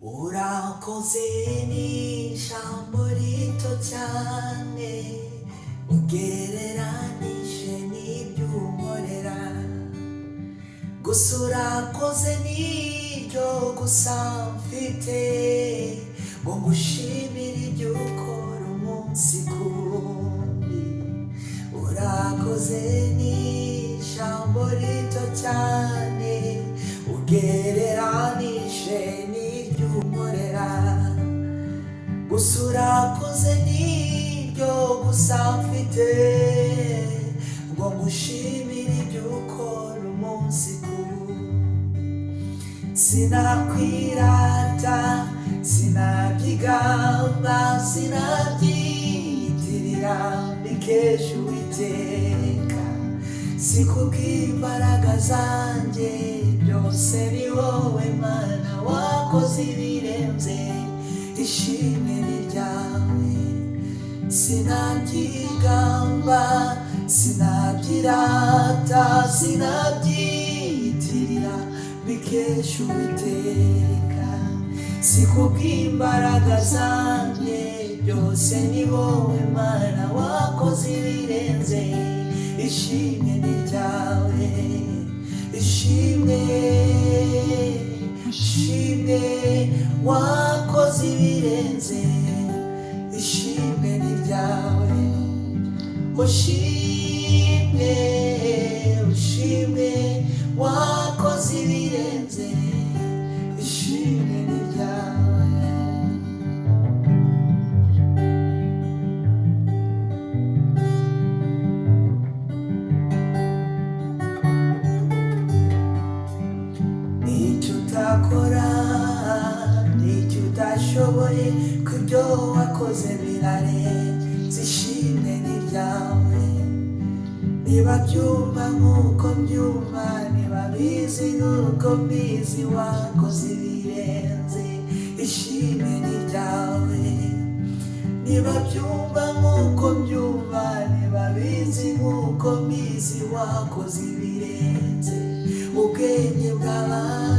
urakoze n'ijambo rito cyane ugereranije n'ibyo unkorera, gusa urakoze n'iryo gusa mfite ngo ngushimire ibyo ukora umunsi ku wundi. Urakoze n'ijambo rito cyane ugereranije n'iryo unkorera, gusa urakoze n'iryo gusa mfite ngo ngushimire ibyo ukora umunsi ku wundi. Sinakwirata, sinabyigamba, sinabyitirira mbikesha Uwiteka, si kubw'imbaraga zanjye, byose ni wowe Mana wakoze ibirenze, ishimwe ni ryawe. Sinabyigamba, sinabyirata, sinabyitirira mbikesha Uwiteka, si kubw'imbaraga zanjye, byose ni wowe Mana wakoze ibirenze, ishimwe ni ryawe. Ishimwe, ishimwe, wakoze ibirenze, ishimwe ni ryawe. Ushimwe, ushimwe, wakoze ibirenze, ishimwe ni ryawe. Nicyo utakora, nicyo utashoboye, ku byo wakoze birarenze, ishimwe ni ryawe. Niba byumva nk'uko mbyumva, niba bizi nk'uko mbizi, wakoze ibirenze, ishimwe ni ryawe. Niba byumva nk'uko mbyumva, niba bizi nk'uko mbizi, wakoze ibirenze, ubwenge bw'abantu